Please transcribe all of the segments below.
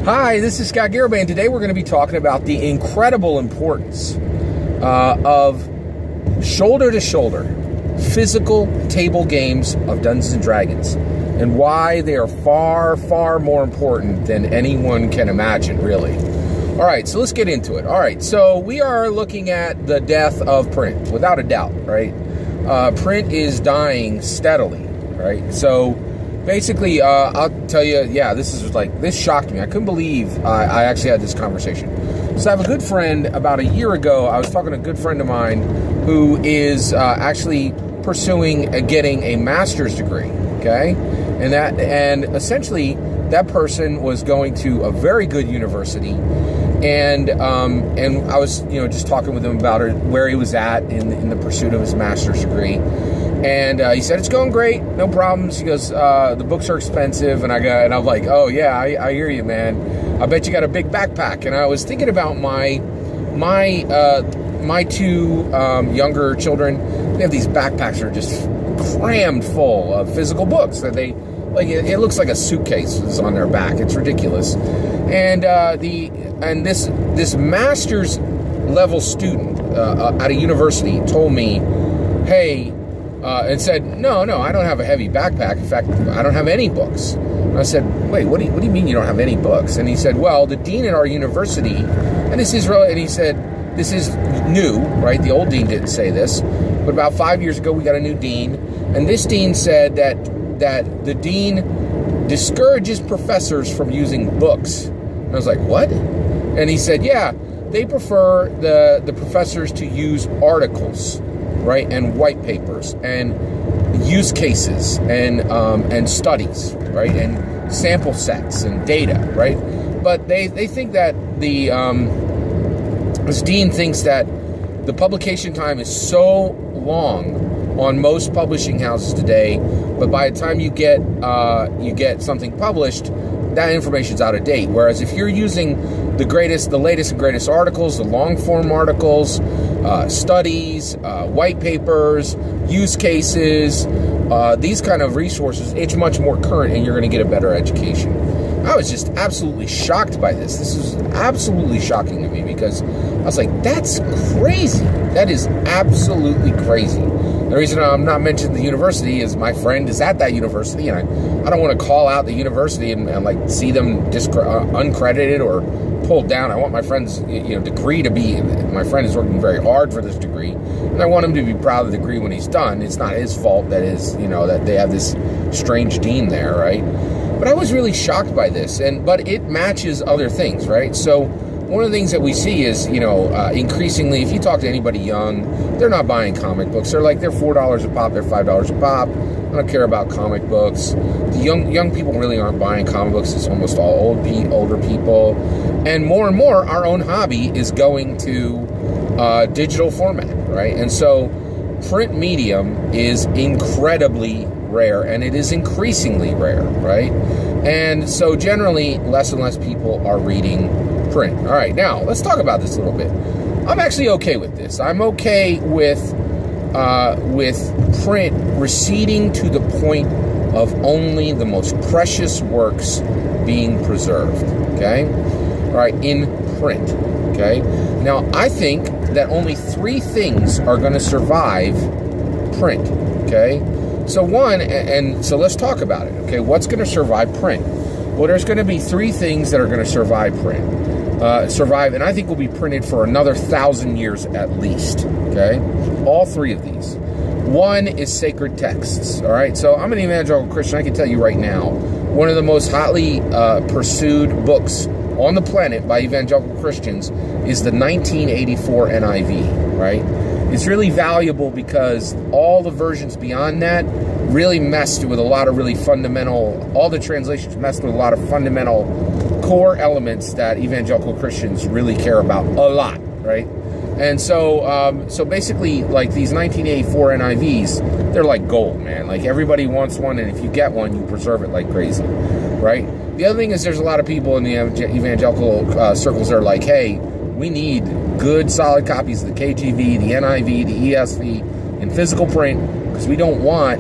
Hi, this is Scott Garibay, and today we're going to be talking about the incredible importance of shoulder-to-shoulder physical table games of Dungeons & Dragons, and why they are far, far more important than anyone can imagine, really. All right, so let's get into it. All right, so we are looking at the death of print, without a doubt, right? Print is dying steadily, right? So basically, I'll tell you, this shocked me. I couldn't believe I actually had this conversation. So I have a good friend, about a year ago, I was talking to a good friend of mine who is actually pursuing getting a master's degree, okay? And essentially, that person was going to a very good university, and I was, just talking with him about where he was at in the pursuit of his master's degree. And he said, it's going great, no problems. He goes, the books are expensive. And I'm like, oh yeah, I hear you, man. I bet you got a big backpack. And I was thinking about my two younger children. They have these backpacks that are just crammed full of physical books that they, like, it looks like a suitcase is on their back. It's ridiculous. And this master's level student at a university told me, hey, and said, no, I don't have a heavy backpack. In fact, I don't have any books. And I said, wait, what do you mean you don't have any books? And he said, well, the dean at our university, and this is really, and he said, this is new, right? The old dean didn't say this, but about 5 years ago, we got a new dean, and this dean said that the dean discourages professors from using books. And I was like, what? And he said, yeah, they prefer the professors to use articles, right, and white papers, and use cases, and studies, right, and sample sets and data, right. But they think that this dean thinks that the publication time is so long on most publishing houses today, but by the time you get something published, that information's out of date. Whereas if you're using the latest and greatest articles, the long form articles, studies, white papers, use cases, these kind of resources, it's much more current, and you're going to get a better education. I was just absolutely shocked by this. This is absolutely shocking to me, because I was like, that's crazy. That is absolutely crazy. The reason I'm not mentioning the university is my friend is at that university, and I don't want to call out the university and like see them uncredited or pulled down. I want my friend's degree to be. My friend is working very hard for this degree, and I want him to be proud of the degree when he's done. It's not his fault that that they have this strange dean there, right? But I was really shocked by this, but it matches other things, right? So one of the things that we see is, increasingly, if you talk to anybody young, they're not buying comic books. They're $4 a pop, they're $5 a pop. I don't care about comic books. The young people really aren't buying comic books. It's almost all older people. And more, our own hobby is going to digital format, right? And so print medium is incredibly rare, and it is increasingly rare, right? And so generally, less and less people are reading print. All right, now let's talk about this a little bit. I'm actually okay with this. I'm okay with print receding to the point of only the most precious works being preserved, okay? All right, in print, okay? Now, I think that only 3 things are going to survive print, okay? So so let's talk about it, okay? What's going to survive print? Well, there's going to be 3 things that are going to survive print. And I think will be printed for another 1,000 years at least, okay? All 3 of these. One is sacred texts, all right? So I'm an evangelical Christian. I can tell you right now, one of the most hotly pursued books on the planet by evangelical Christians is the 1984 NIV, right? It's really valuable because all the versions beyond that really messed with a lot of really fundamental, all the translations messed with a lot of fundamental core elements that evangelical Christians really care about a lot, right? And so basically, like these 1984 NIVs, they're like gold, man. Like everybody wants one, and if you get one, you preserve it like crazy, right? The other thing is there's a lot of people in the evangelical circles that are like, hey, we need good, solid copies of the KJV, the NIV, the ESV in physical print, because we don't want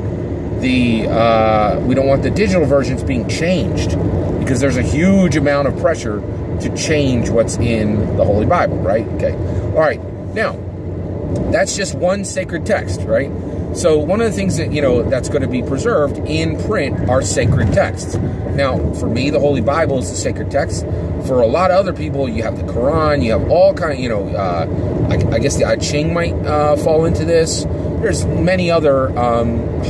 the digital versions being changed, because there's a huge amount of pressure to change what's in the Holy Bible, right? Okay. All right. Now, that's just one sacred text, right? So one of the things that, that's going to be preserved in print are sacred texts. Now, for me, the Holy Bible is the sacred text. For a lot of other people, you have the Quran, you have all kind of, I guess the I Ching might fall into this. There's many other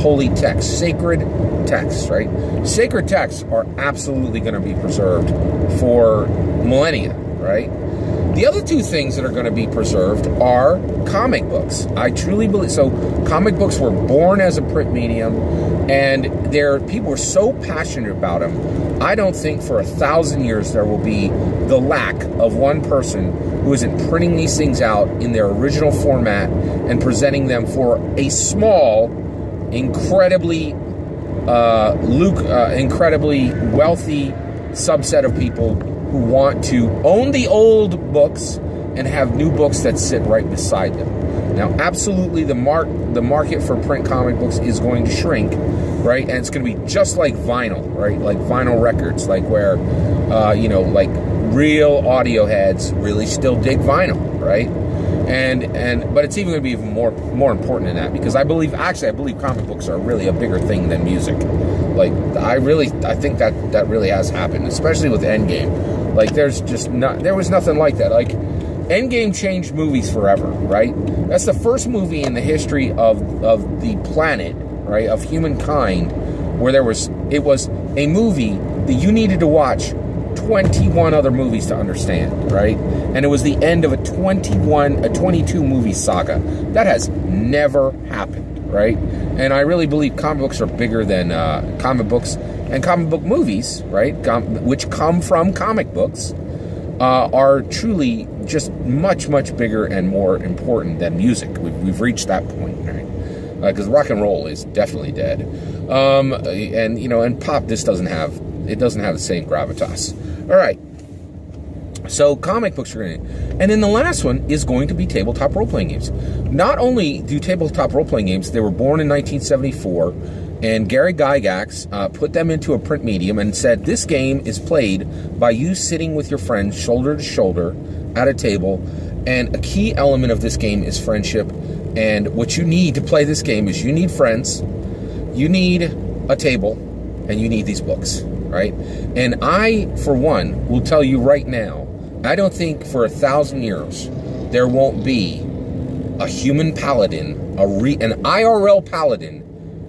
holy texts, sacred texts, right? Sacred texts are absolutely going to be preserved for millennia, right? The other two things that are going to be preserved are comic books. I truly believe so. Comic books were born as a print medium, and people were so passionate about them. I don't think for 1,000 years there will be the lack of one person who isn't printing these things out in their original format and presenting them for a small, incredibly wealthy subset of people who want to own the old books and have new books that sit right beside them. Now, absolutely, the market for print comic books is going to shrink, right? And it's going to be just like vinyl, right? Like vinyl records, like where, like real audio heads really still dig vinyl, right? But it's even going to be even more important than that, because I believe comic books are really a bigger thing than music. Like, I think that really has happened, especially with Endgame. Like, there was nothing like that. Like, Endgame changed movies forever, right? That's the first movie in the history of the planet, right, of humankind, where it was a movie that you needed to watch 21 other movies to understand, right? And it was the end of a 22 movie saga. That has never happened, right? And I really believe comic books are bigger than comic books, and comic book movies, right, which come from comic books, are truly just much, much bigger and more important than music. We've reached that point, right? Because rock and roll is definitely dead, and pop doesn't have the same gravitas. All right. So comic books are in it. And then the last one is going to be tabletop role-playing games. Not only do tabletop role-playing games, they were born in 1974, and Gary Gygax put them into a print medium and said, this game is played by you sitting with your friends shoulder to shoulder at a table, and a key element of this game is friendship. And what you need to play this game is you need friends, you need a table, and you need these books, right? And I, for one, will tell you right now, I don't think for 1,000 years there won't be a human paladin, an IRL paladin,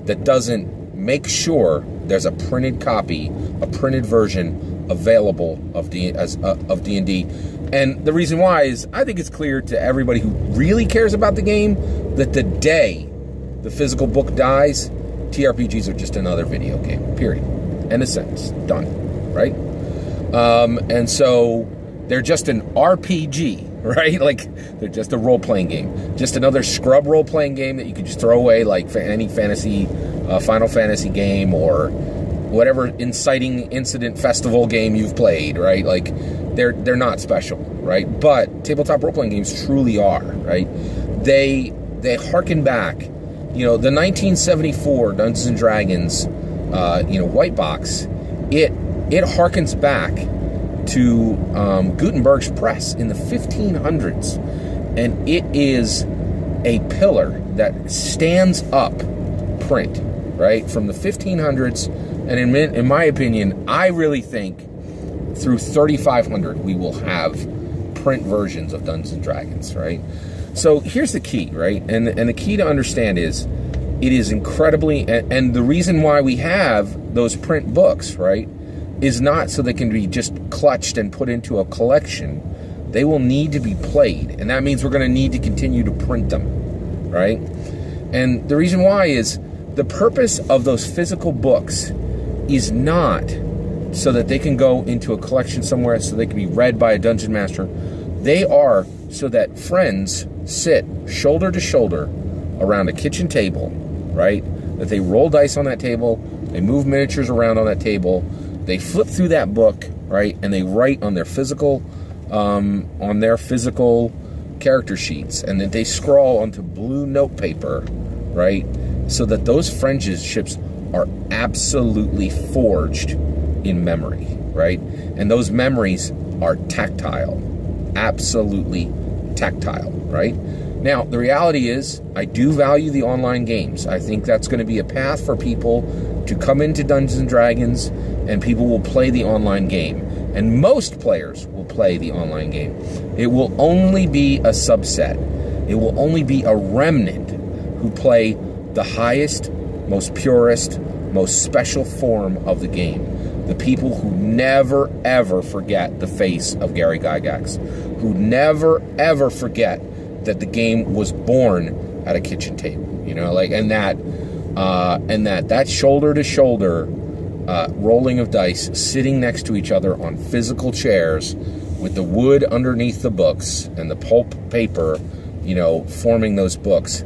that doesn't make sure there's a printed copy, a printed version available of D&D. And the reason why is I think it's clear to everybody who really cares about the game that the day the physical book dies, TRPGs are just another video game, period. End of sentence. Done. Right? And so they're just an RPG, right? Like, they're just a role-playing game. Just another scrub role-playing game that you could just throw away like any fantasy, Final Fantasy game or whatever inciting incident festival game you've played, right? Like, they're not special, right? But tabletop role-playing games truly are, right? They harken back. The 1974 Dungeons & Dragons, white box, it harkens back to Gutenberg's press in the 1500s, and it is a pillar that stands up print, right, from the 1500s, and in my opinion, I really think through 3500 we will have print versions of Dungeons & Dragons, right? So here's the key, right? And the key to understand is it is incredibly, and the reason why we have those print books, right, is not so they can be just clutched and put into a collection. They will need to be played, and that means we're going to need to continue to print them, right? And the reason why is the purpose of those physical books is not so that they can go into a collection somewhere so they can be read by a dungeon master. They are so that friends sit shoulder to shoulder around a kitchen table, right? That they roll dice on that table, they move miniatures around on that table, they flip through that book, right? And they write on their physical character sheets, and then they scrawl onto blue note paper, right? So that those friendships are absolutely forged in memory, right? And those memories are tactile, absolutely tactile, right? Now, the reality is, I do value the online games. I think that's going to be a path for people to come into Dungeons & Dragons, and people will play the online game. And most players will play the online game. It will only be a subset. It will only be a remnant who play the highest, most purest, most special form of the game. The people who never, ever forget the face of Gary Gygax, who never, ever forget that the game was born at a kitchen table, you know, like, and that shoulder to shoulder rolling of dice, sitting next to each other on physical chairs with the wood underneath the books and the pulp paper, you know, forming those books.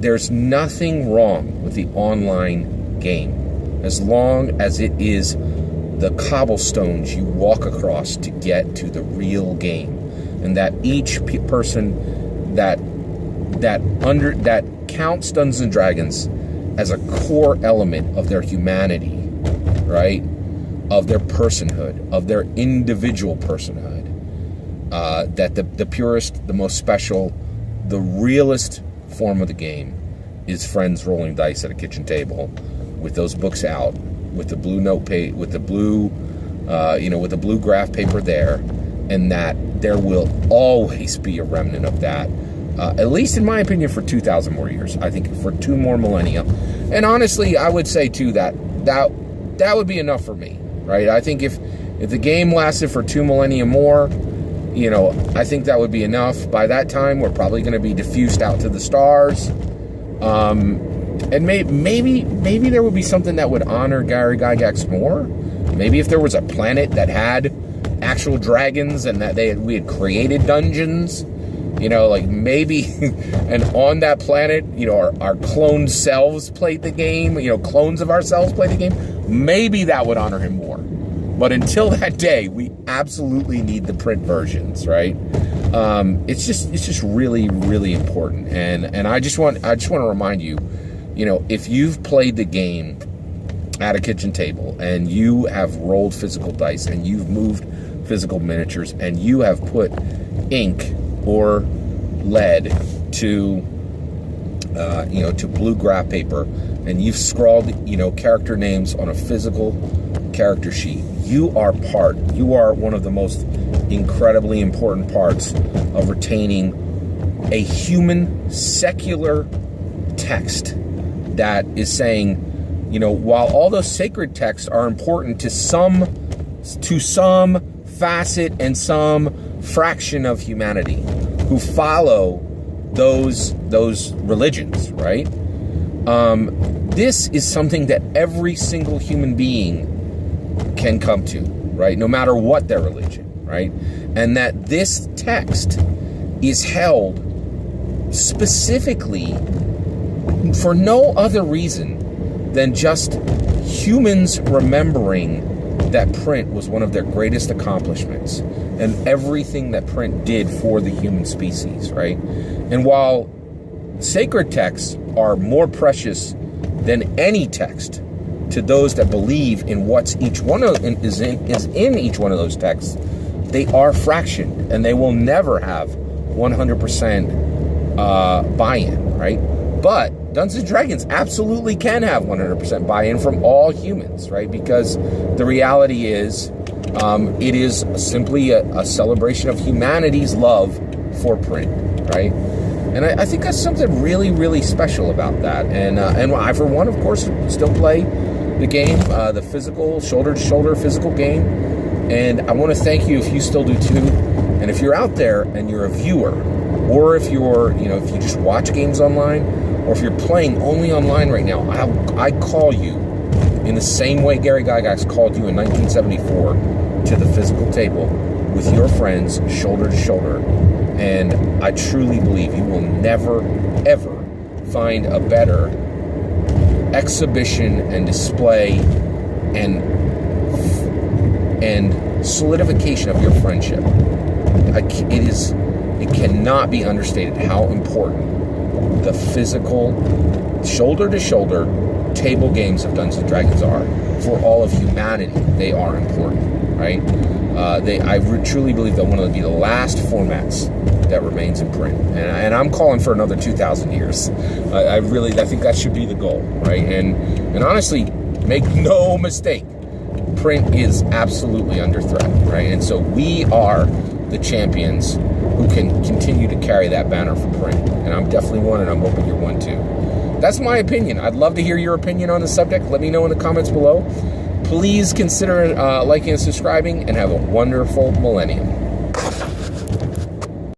There's nothing wrong with the online game, as long as it is the cobblestones you walk across to get to the real game, and that each person that counts Dungeons and Dragons as a core element of their humanity, right? Of their personhood, of their individual personhood. That the purest, the most special, the realest form of the game is friends rolling dice at a kitchen table with those books out, with the blue note page, with the blue, with the blue graph paper there, and that there will always be a remnant of that. At least in my opinion, for 2,000 more years. I think for 2 more millennia. And honestly, I would say too that would be enough for me, right? I think if the game lasted for 2 millennia more, you know, I think that would be enough. By that time, we're probably going to be diffused out to the stars. And maybe there would be something that would honor Gary Gygax more. Maybe if there was a planet that had actual dragons and that we had created dungeons. You know, like maybe, and on that planet, you know, our cloned selves played the game, you know, clones of ourselves played the game. Maybe that would honor him more. But until that day, we absolutely need the print versions, right? It's just really, really important. And I just want to remind you, you know, if you've played the game at a kitchen table and you have rolled physical dice and you've moved physical miniatures and you have put ink or lead to blue graph paper, and you've scrawled, you know, character names on a physical character sheet, you are one of the most incredibly important parts of retaining a human secular text that is saying, you know, while all those sacred texts are important to some facet and some fraction of humanity who follow those religions, right? This is something that every single human being can come to, right? No matter what their religion, right? And that this text is held specifically for no other reason than just humans remembering that print was one of their greatest accomplishments and everything that print did for the human species, right? And while sacred texts are more precious than any text to those that believe in what's each one of is in each one of those texts, they are fractioned and they will never have 100% buy-in, right? But Dungeons & Dragons absolutely can have 100% buy-in from all humans, right? Because the reality is, it is simply a celebration of humanity's love for print, right? And I think that's something really, really special about that. And I, for one, of course, still play the game, the physical, shoulder-to-shoulder physical game. And I want to thank you if you still do too. And if you're out there and you're a viewer, or if you're, you know, if you just watch games online, or if you're playing only online right now, I call you in the same way Gary Gygax called you in 1974 to the physical table with your friends, shoulder to shoulder. And I truly believe you will never, ever find a better exhibition and display and solidification of your friendship. It cannot be understated how important the physical, shoulder to shoulder, table games of Dungeons & Dragons are for all of humanity. They are important, right? I truly believe that one of the last formats that remains in print, and I'm calling for another 2,000 years. I think that should be the goal, right? And honestly, make no mistake, print is absolutely under threat, right? And so we are the champions who can continue to carry that banner for print, and I'm definitely one, and I'm hoping you're one too. That's my opinion. I'd love to hear your opinion on the subject. Let me know in the comments below. Please consider liking and subscribing, and have a wonderful millennium.